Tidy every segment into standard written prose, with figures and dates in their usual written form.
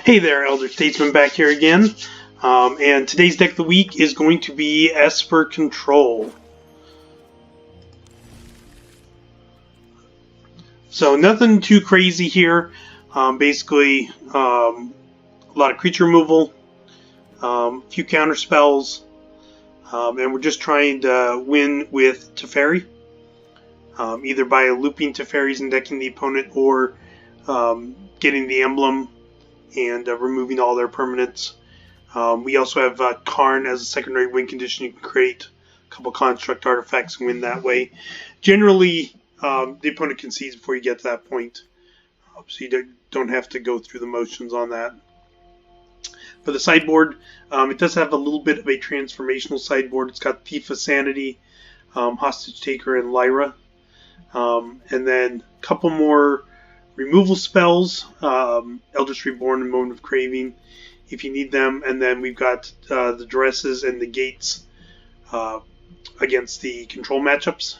Hey there, Elder Statesman back here again. And today's deck of the week is going to be Esper Control. So nothing too crazy here. Basically, a lot of creature removal, a few counter spells, and we're just trying to win with Teferi. Either by looping Teferis and decking the opponent, or getting the emblem and removing all their permanents. We also have Karn as a secondary win condition. You can create a couple construct artifacts and win that way. Generally, the opponent concedes before you get to that point, so you don't have to go through the motions on that. For the sideboard, it does have a little bit of a transformational sideboard. It's got Thief of Sanity, Hostage Taker, and Lyra. And then a couple more removal spells, Eldest Reborn and Moment of Craving, if you need them. And then we've got the dresses and Negates against the control matchups.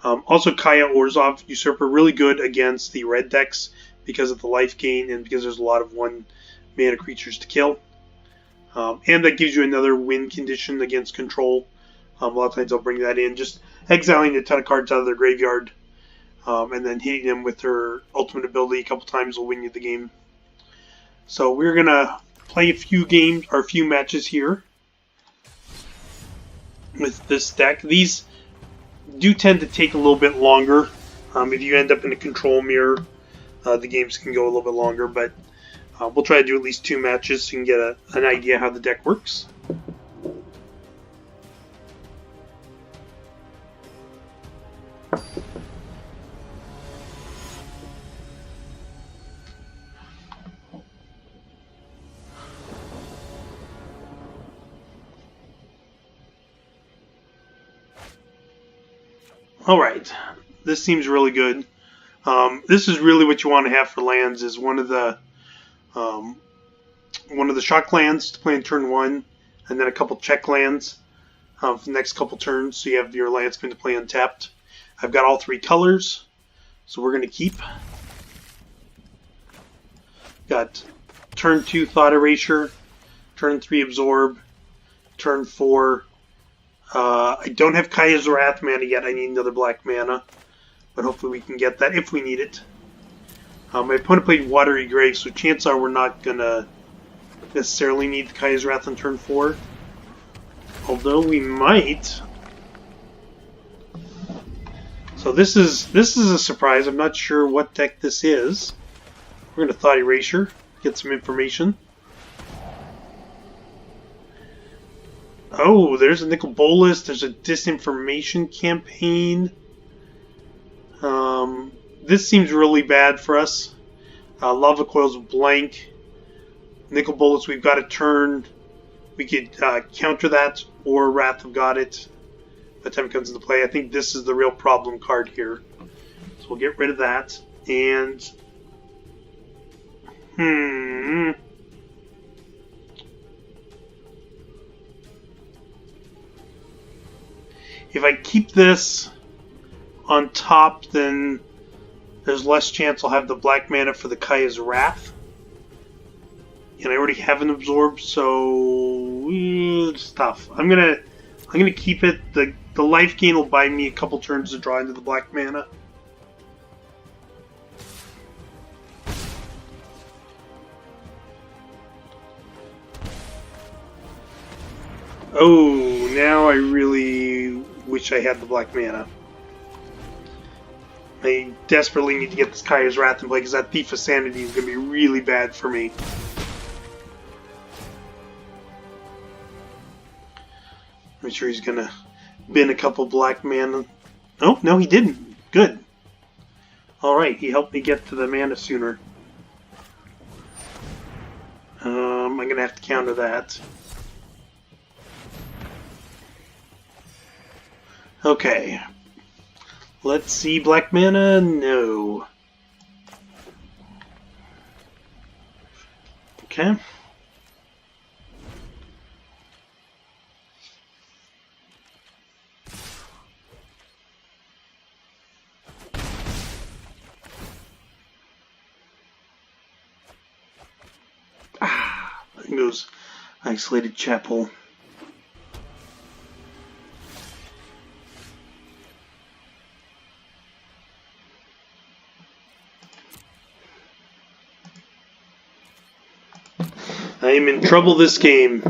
Also, Kaya Orzhov Usurper, really good against the red decks because of the life gain and because there's a lot of 1-mana creatures to kill. And that gives you another win condition against control. A lot of times I'll bring that in, just exiling a ton of cards out of their graveyard, and then hitting them with her ultimate ability a couple times will win you the game. So we're gonna play a few games or a few matches here with this deck. These do tend to take a little bit longer. If you end up in a control mirror, the games can go a little bit longer, but we'll try to do at least 2 matches so you can get an idea how the deck works. Alright, this seems really good. This is really what you want to have for lands, is one of the shock lands to play in turn 1, and then a couple check lands for the next couple turns, so you have your land spin to play untapped. I've got all 3 colors, so we're going to keep. Got turn 2 Thought Erasure, turn 3 Absorb, turn 4. I don't have Kaya's Wrath mana yet. I need another black mana, but hopefully we can get that if we need it. My opponent played Watery Grave, so chances are we're not going to necessarily need Kaya's Wrath on turn 4. Although we might. So this is a surprise. I'm not sure what deck this is. We're going to Thought Erasure, get some information. Oh, there's a Nicol Bolas. There's a Disinformation Campaign. This seems really bad for us. Lava Coil's blank. Nicol Bolas, we've got a turn. We could counter that, or Wrath of God it by the time it comes into play. I think this is the real problem card here. So we'll get rid of that. And if I keep this on top, then there's less chance I'll have the black mana for the Kaya's Wrath. And I already have an Absorb, so it's tough. I'm gonna keep it. The life gain will buy me a couple turns to draw into the black mana. Oh, now I really wish I had the black mana. I desperately need to get this Kaya's Wrath in play, because that Thief of Sanity is going to be really bad for me. I'm sure he's going to bin a couple black mana. Oh, no, he didn't. Good. Alright, he helped me get to the mana sooner. I'm going to have to counter that. Okay. Let's see, black mana? No. Okay. goes Isolated Chapel. I am in trouble this game.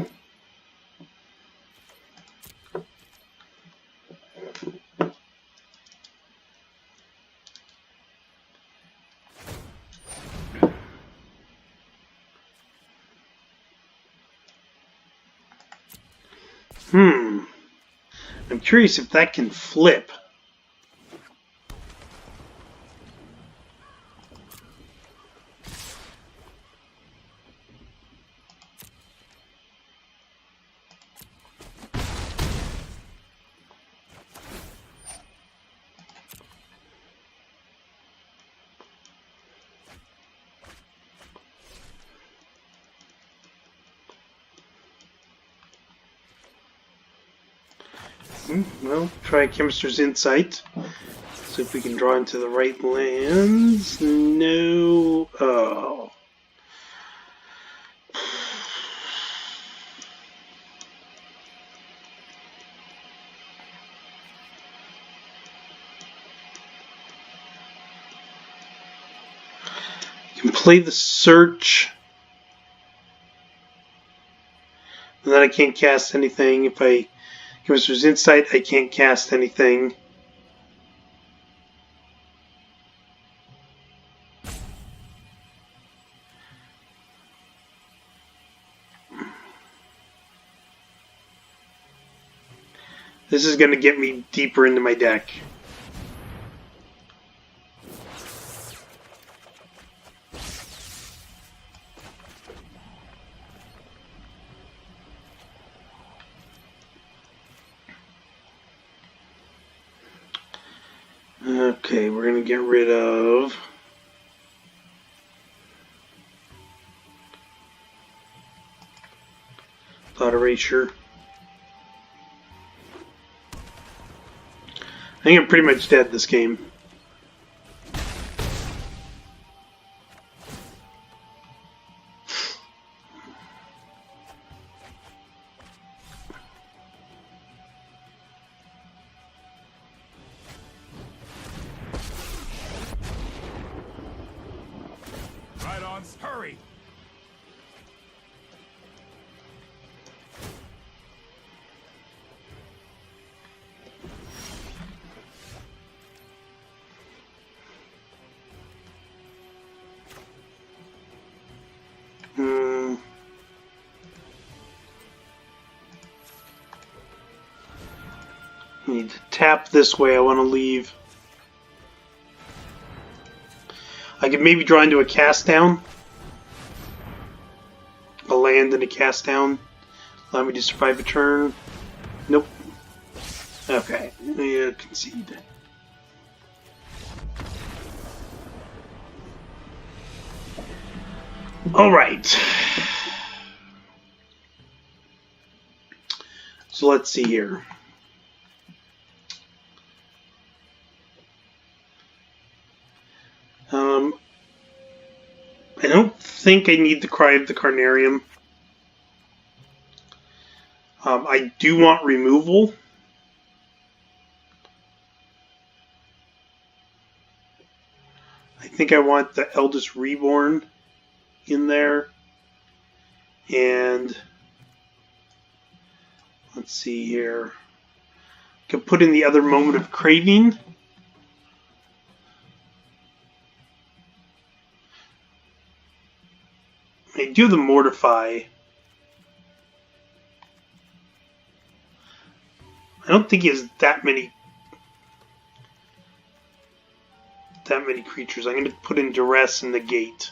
I'm curious if that can flip. Well, try Chemister's Insight. See if we can draw into the right lands. No. Oh. You can play the Search. And then I can't cast anything. If I Chemister's Insight, I can't cast anything. This is going to get me deeper into my deck. Okay, we're going to get rid of Thought Erasure. I think I'm pretty much dead this game. Hurry! Need to tap this way. I want to leave. I could maybe draw into a cast down. A land and a cast down. Allow me to survive a turn. Nope. Okay. Yeah, concede. Alright. So let's see here. I don't think I need the Cry of the Carnarium. I do want removal. I think I want the Eldest Reborn in there. And let's see here. I can put in the other Moment of Craving. I do the Mortify. I don't think he has that many creatures. I'm going to put in Duress and Negate.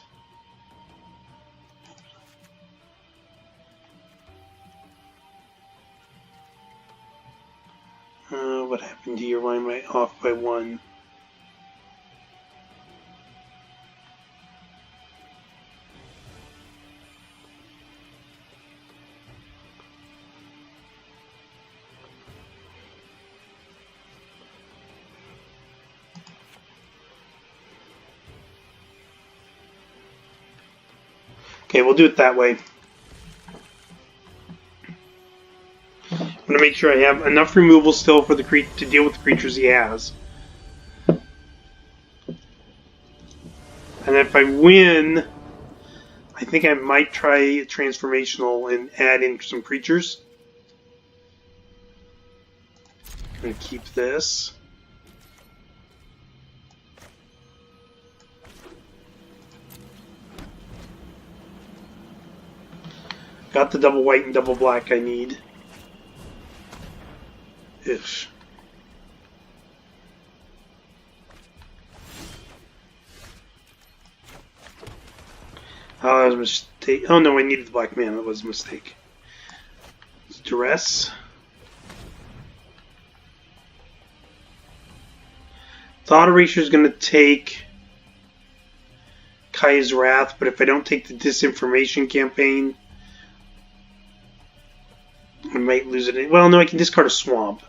What happened here? Why am I off by one? Okay, we'll do it that way. I'm going to make sure I have enough removal still for the to deal with the creatures he has. And if I win, I think I might try transformational and add in some creatures. I'm going to keep this. Got the double white and double black I need. Ish. Oh, that was a mistake. Oh no, I needed the black mana. That was a mistake. It's duress. Thought Erasure is going to take Kaya's Wrath, but if I don't take the Disinformation campaign, I might lose it. Well, no, I can discard a Swamp.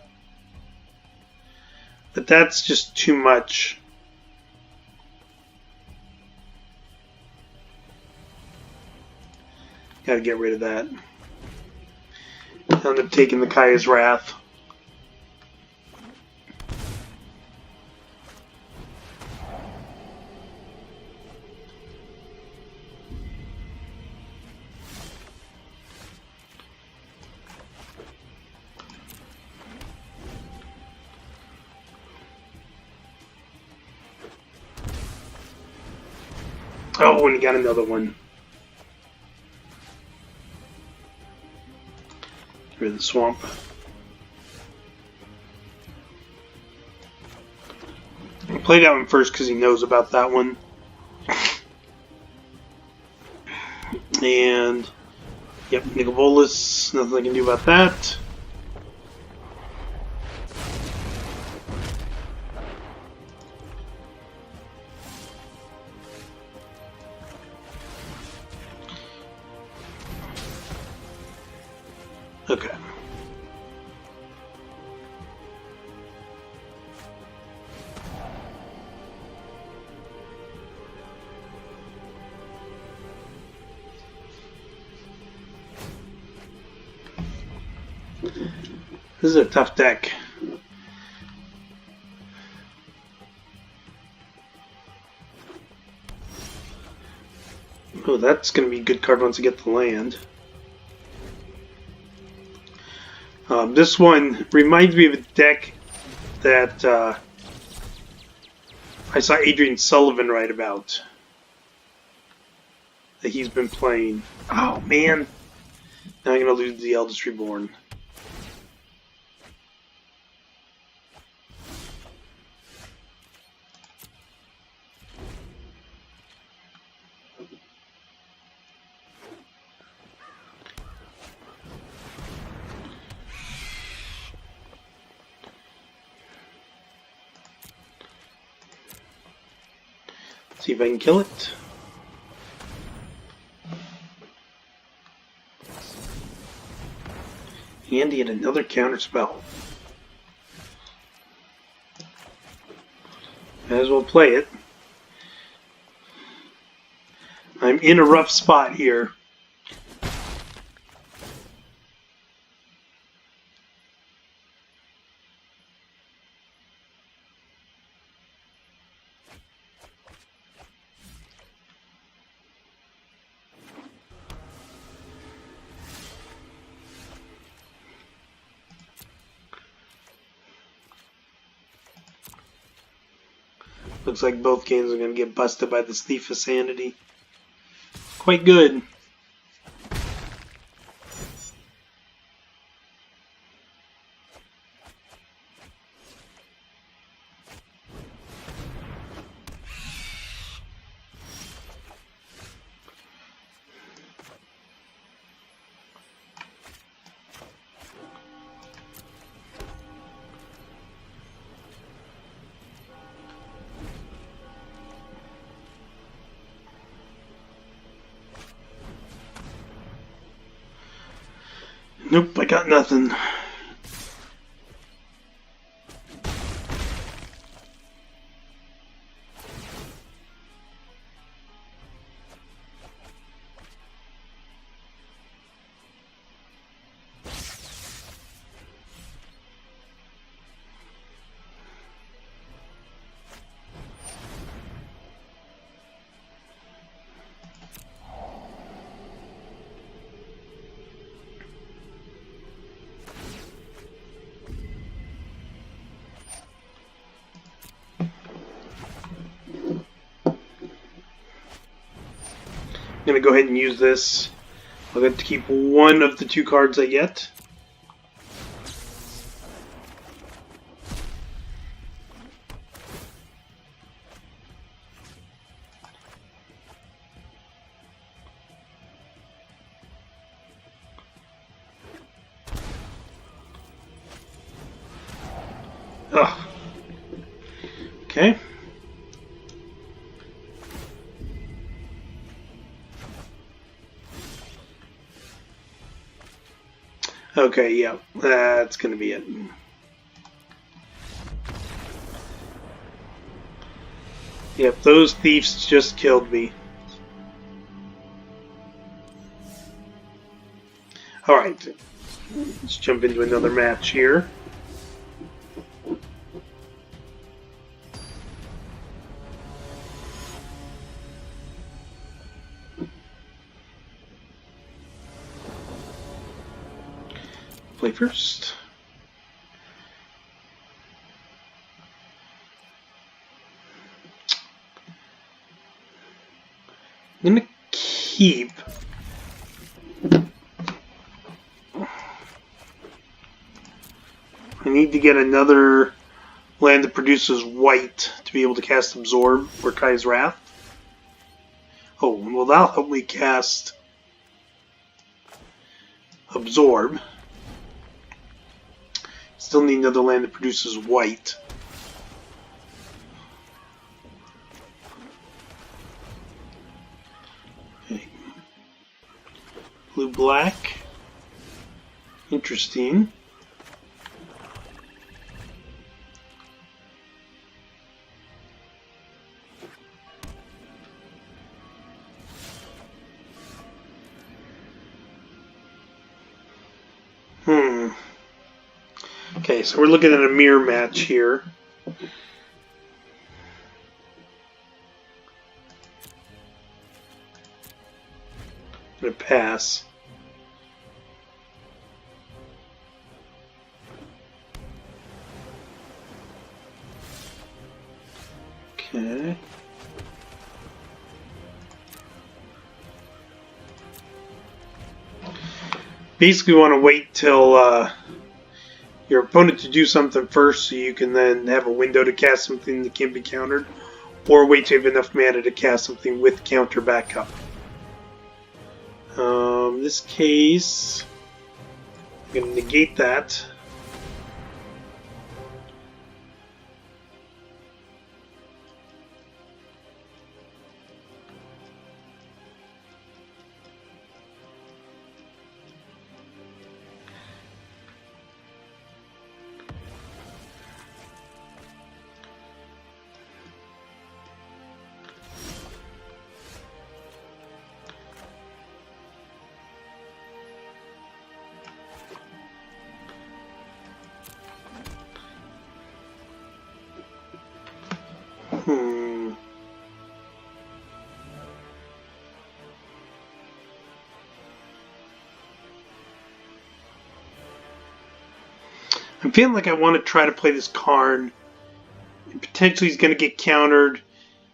But that's just too much. Gotta get rid of that. I'll end up taking the Kaya's Wrath. Oh, and he got another one. Get rid of the swamp. I'll play that one first because he knows about that one. And, yep, Nicobolus, nothing I can do about that. Okay. This is a tough deck. Oh, that's going to be a good card once I get the land. This one reminds me of a deck that I saw Adrian Sullivan write about. That he's been playing. Oh, man. Now I'm going to lose the Eldest Reborn. See if I can kill it. And he had another counter spell. Might as well play it. I'm in a rough spot here. Looks like both games are going to get busted by this Thief of Sanity. Quite good. Nope, I got nothing. going to go ahead and use this. I'll get to keep one of the 2 cards I get. Ugh. Okay. Okay, yeah, that's going to be it. Yep, those thieves just killed me. Alright, let's jump into another match here. Play first. I'm gonna keep I need to get another land that produces white to be able to cast Absorb or Kai's Wrath. Oh, well, that'll help me cast Absorb. Still need another land that produces white. Okay. Blue-black. Interesting. Okay, so we're looking at a mirror match here. I'm gonna pass. Okay. Basically, want to wait till your opponent to do something first so you can then have a window to cast something that can be countered, or wait to have enough mana to cast something with counter backup. In this case, I'm going to negate that. I'm feeling like I want to try to play this Karn. And potentially he's going to get countered.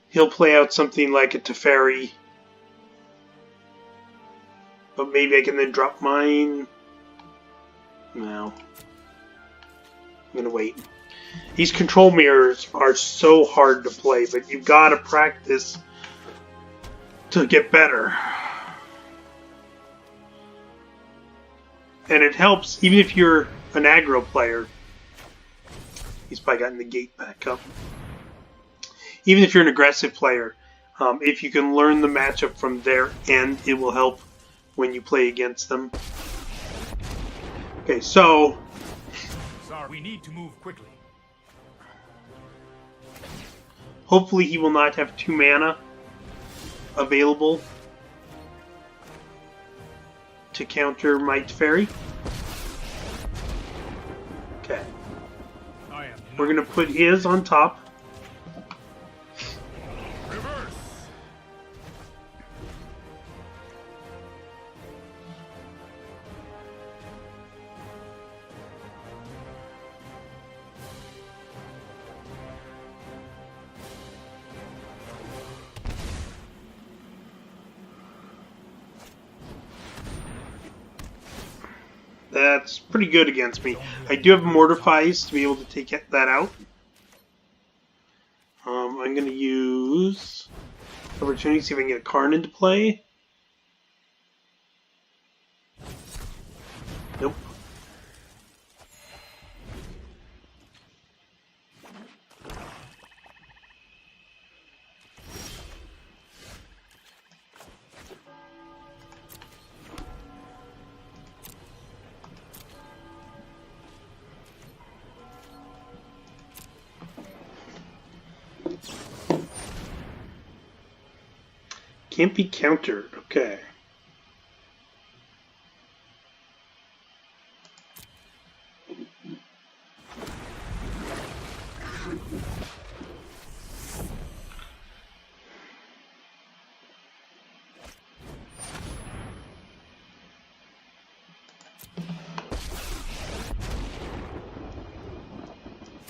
He'll play out something like a Teferi. But maybe I can then drop mine. No. I'm going to wait. These control mirrors are so hard to play, but you've got to practice to get better. And it helps, even if you're an aggro player. He's probably got Negate back up. Even if you're an aggressive player, if you can learn the matchup from their end, it will help when you play against them. Okay, so... Sorry, we need to move quickly. Hopefully he will not have 2 mana available to counter my Teferi. Okay. We're going to put his on top. Reverse. That's pretty good against me. I do have Mortifies to be able to take that out. I'm going to use opportunity to see if I can get a Karn into play. Nope. Can't be countered. Okay.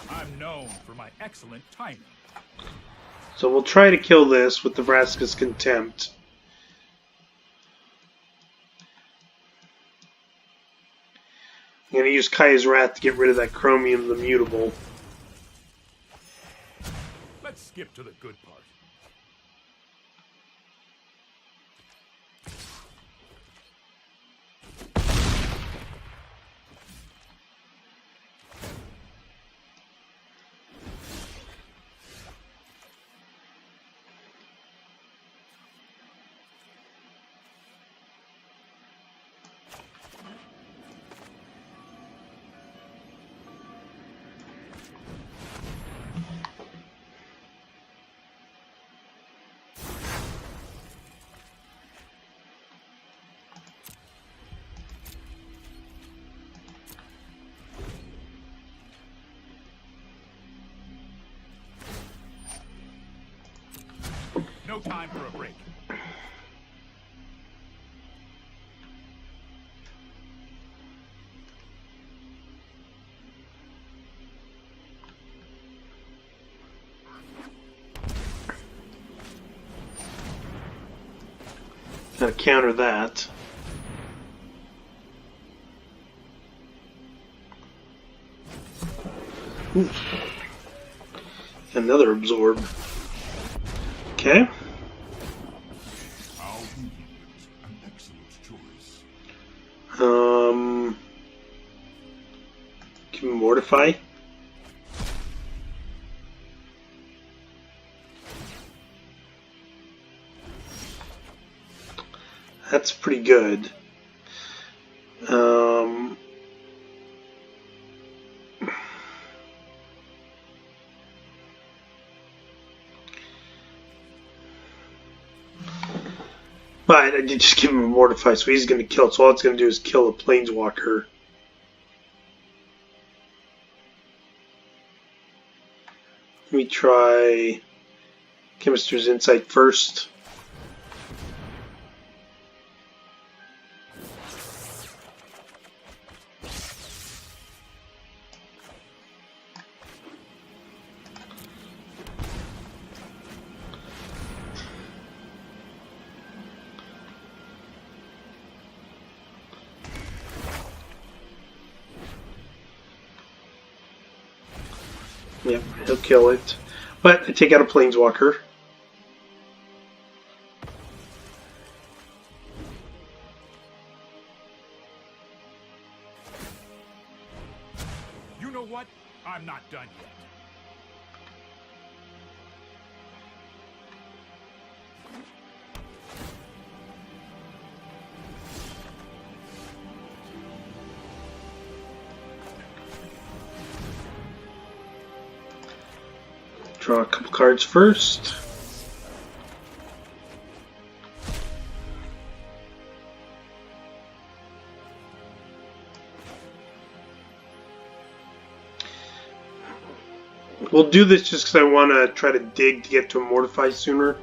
I'm known for my excellent timing. So we'll try to kill this with the Vraska's Contempt. I'm going to use Kaya's Wrath to get rid of that Chromium the Mutable. Let's skip to the good part. No time for a break. Gotta counter that. Oof. Another absorb. Okay. An excellent choice. Can we Mortify? That's pretty good. But I did just give him a Mortify, so he's going to kill it. So all it's going to do is kill a Planeswalker. Let me try Chemister's Insight first. Yep, he'll kill it. But I take out a Planeswalker. You know what? I'm not done yet. Draw a couple cards first. We'll do this just because I want to try to dig to get to a Mortify sooner.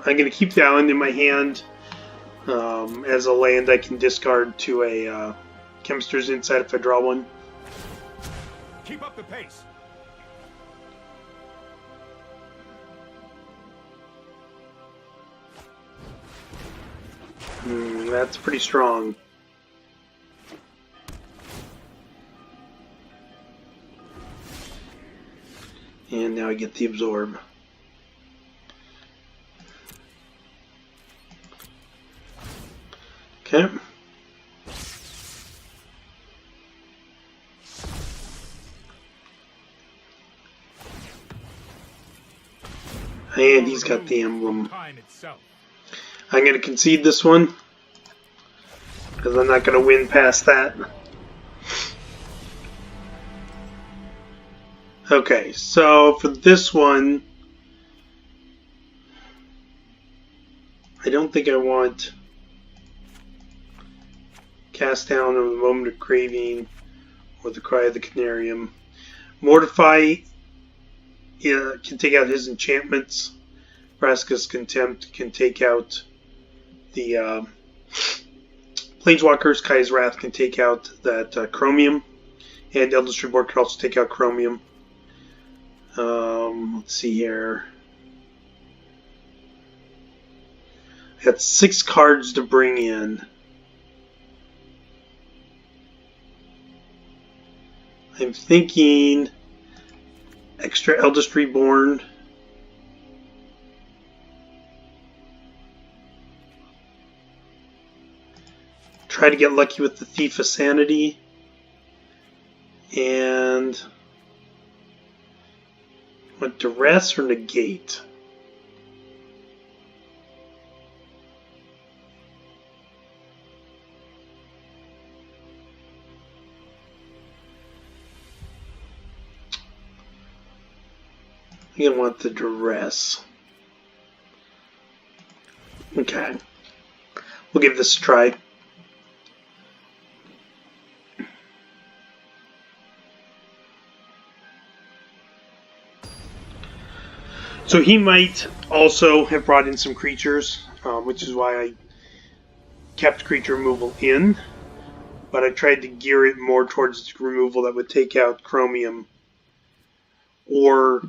I'm going to keep the island in my hand as a land I can discard to a Chemister's Insight if I draw one. Keep up the pace. That's pretty strong. And now I get the absorb. Okay. And he's got the emblem. I'm going to concede this one, because I'm not going to win past that. Okay, so for this one, I don't think I want Cast Down or the Moment of Craving or the Cry of the Carnarium. Mortify can take out his enchantments. Vraska's Contempt can take out the Planeswalkers. Kai's Wrath can take out that Chromium. And Eldest Reborn can also take out Chromium. Let's see here. I got 6 cards to bring in. I'm thinking extra Eldest Reborn. Try to get lucky with the Thief of Sanity. And what, Duress or Negate? I think I want the Duress. Okay. We'll give this a try. So he might also have brought in some creatures, which is why I kept creature removal in. But I tried to gear it more towards removal that would take out Chromium or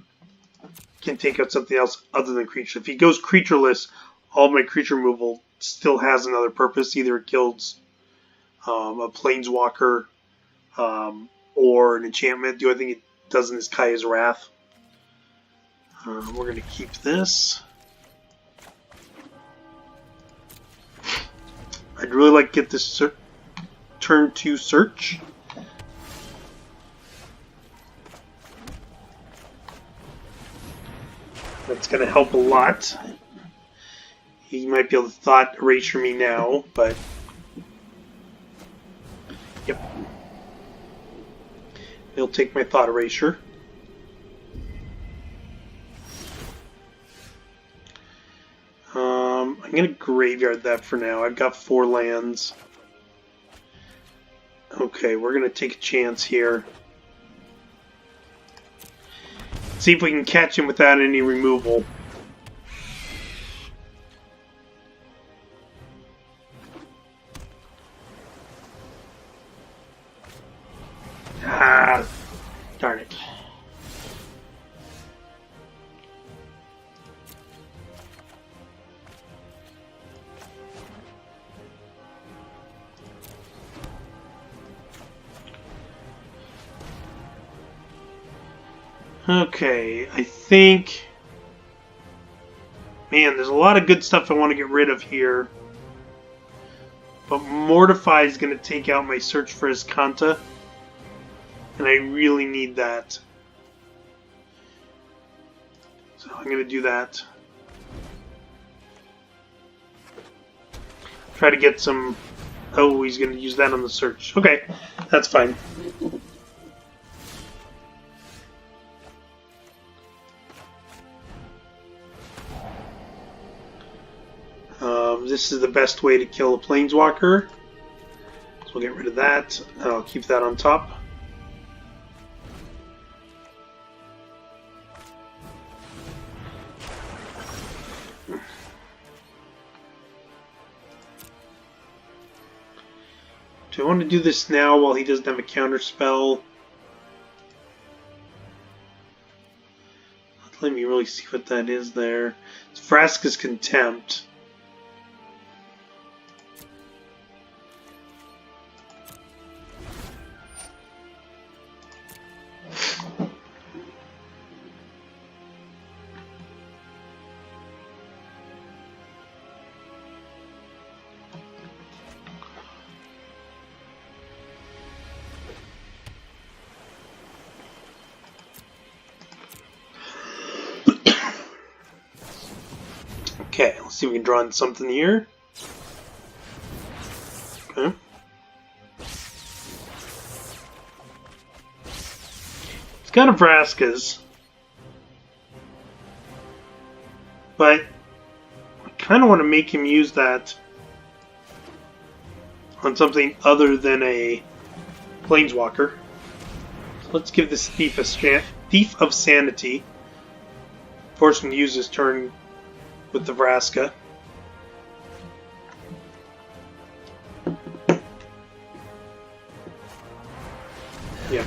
can take out something else other than creature. If he goes creatureless, all my creature removal still has another purpose. Either it kills a Planeswalker or an enchantment. The only thing it doesn't is Kai's Wrath. We're going to keep this. I'd really like to get this turn 2 search. That's going to help a lot. He might be able to Thought Erasure me now, but... Yep. He'll take my Thought Erasure. I'm going to graveyard that for now. I've got 4 lands. Okay, we're going to take a chance here. See if we can catch him without any removal. Ah, darn it. Okay, I think... Man, there's a lot of good stuff I want to get rid of here. But Mortify is going to take out my search for Azcanta. And I really need that. So I'm going to do that. Try to get some... Oh, he's going to use that on the search. Okay, that's fine. This is the best way to kill a Planeswalker. So we'll get rid of that. I'll keep that on top. Do I want to do this now while he doesn't have a counter spell? Let me really see what that is there. It's Vraska's Contempt. Let's see if we can draw in something here. Okay. It's got a Vraska's. But I kind of want to make him use that on something other than a Planeswalker. So let's give this Thief of Sanity. Force him to use his turn with the Vraska. Yeah.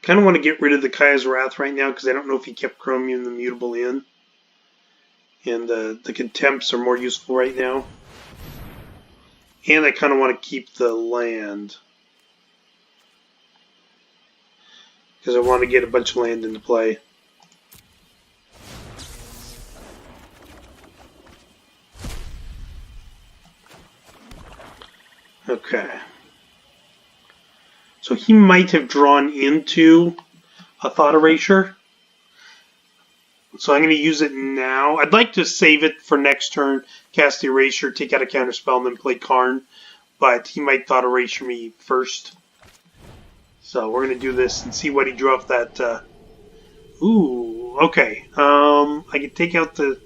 Kind of want to get rid of the Kaya's Wrath right now because I don't know if he kept Chromium the Mutable in. And the Contempts are more useful right now. And I kind of want to keep the land. Because I want to get a bunch of land into play. Okay. So he might have drawn into a Thought Erasure. So I'm going to use it now. I'd like to save it for next turn, cast the Erasure, take out a counterspell, and then play Karn. But he might Thought Erasure me first. So we're going to do this and see what he drew off that. Ooh, okay. I can take out the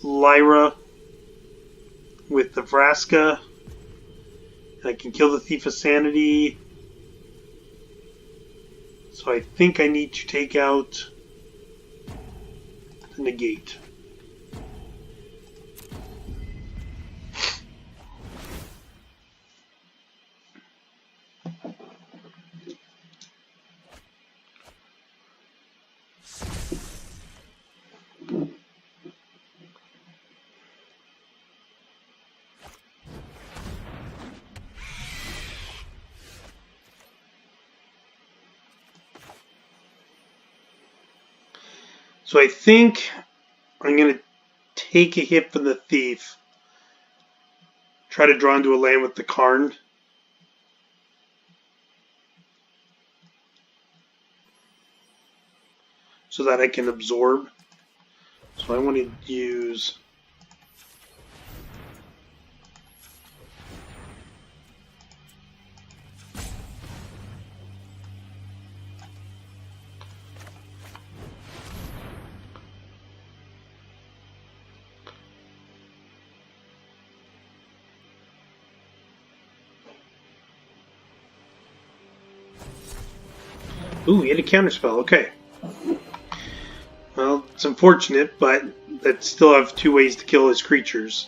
Lyra with the Vraska. I can kill the Thief of Sanity. So I think I need to take out the Negate. So I think I'm going to take a hit from the Thief. Try to draw into a land with the Karn. So that I can absorb. So I want to use... Ooh, he had a counterspell. Okay. Well, it's unfortunate, but that still have two ways to kill his creatures.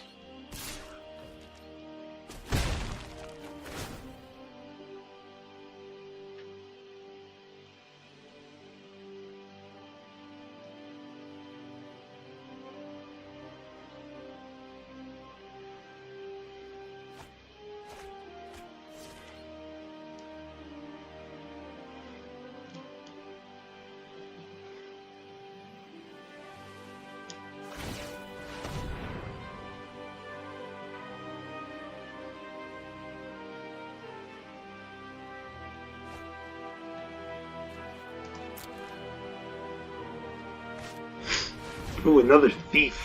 Ooh, another Thief.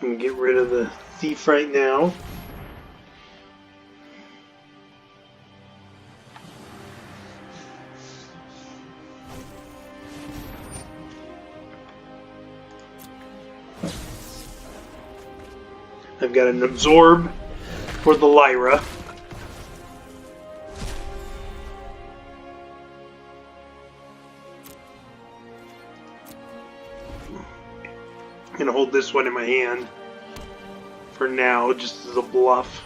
I'm gonna get rid of the Thief right now. I've got an Absorb for the Lyra. I'm going to hold this one in my hand for now, just as a bluff.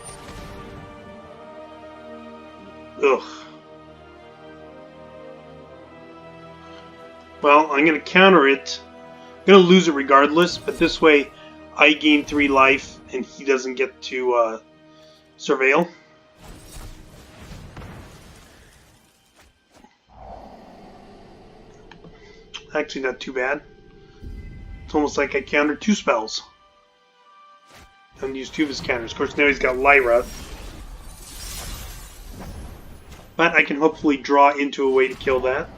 Ugh. Well, I'm going to counter it. I'm going to lose it regardless, but this way I gain 3 life and he doesn't get to surveil. Actually, not too bad. It's almost like I countered 2 spells. And used 2 of his counters. Of course, now he's got Lyra. But I can hopefully draw into a way to kill that.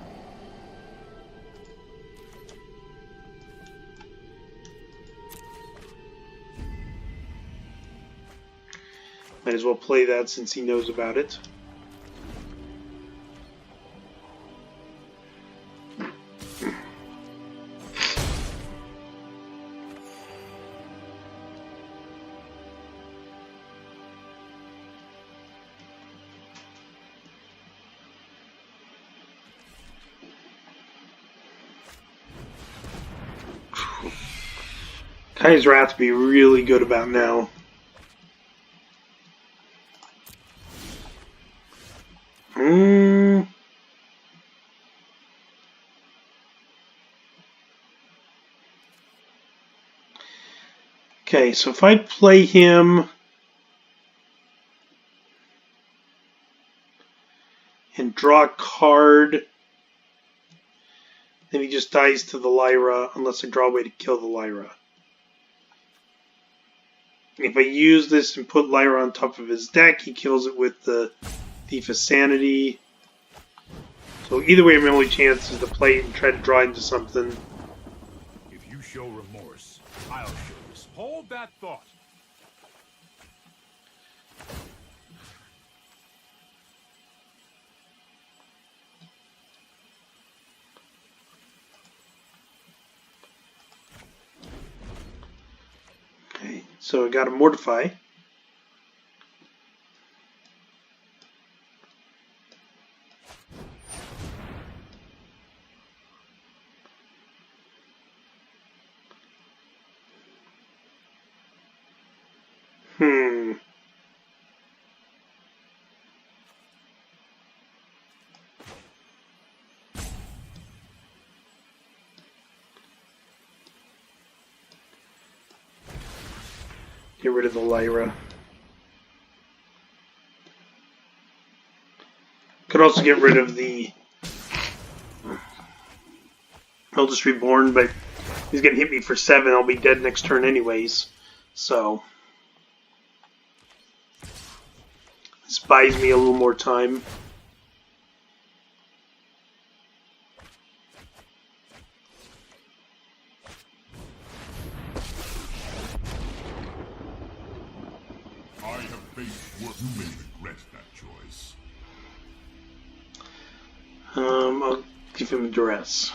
Might as well play that since he knows about it. Kai's Wrath be really good about now. Okay, so if I play him and draw a card, then he just dies to the Lyra unless I draw a way to kill the Lyra. If I use this and put Lyra on top of his deck, he kills it with the Thief of Sanity. So either way, my only chance is to play it and try to draw into something. If you show remorse, I'll show this. Hold that thought. Okay, so I got a Mortify. Get rid of the Lyra. Could also get rid of the Eldest Reborn, but he's going to hit me for 7. I'll be dead next turn anyways. So this buys me a little more time. You may regret that choice. I'll give him duress.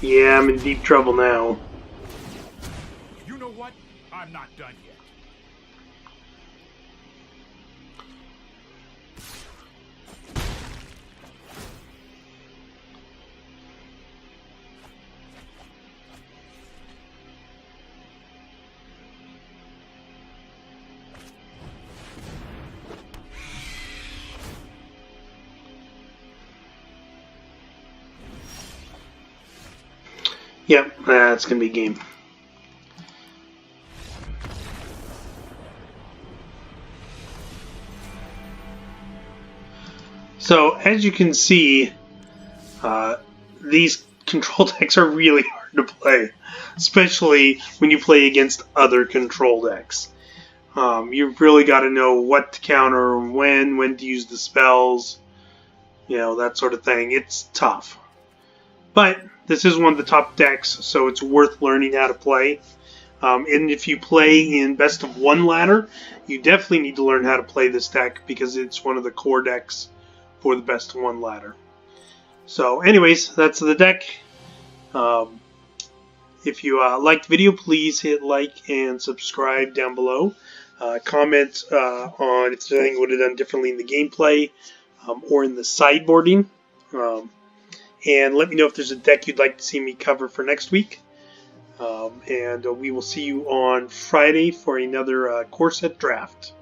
Yeah, I'm in deep trouble now. You know what? I'm not done yet. Yep, that's going to be game. So, as you can see, these control decks are really hard to play, especially when you play against other control decks. You've really got to know what to counter, when to use the spells, that sort of thing. It's tough. But this is one of the top decks, so it's worth learning how to play. And if you play in best of one ladder, you definitely need to learn how to play this deck because it's one of the core decks for the best of one ladder. So anyways, that's the deck. If you liked the video, please hit like and subscribe down below. Comment on if there's anything I would have done differently in the gameplay or in the sideboarding. And let me know if there's a deck you'd like to see me cover for next week. And we will see you on Friday for another core set draft.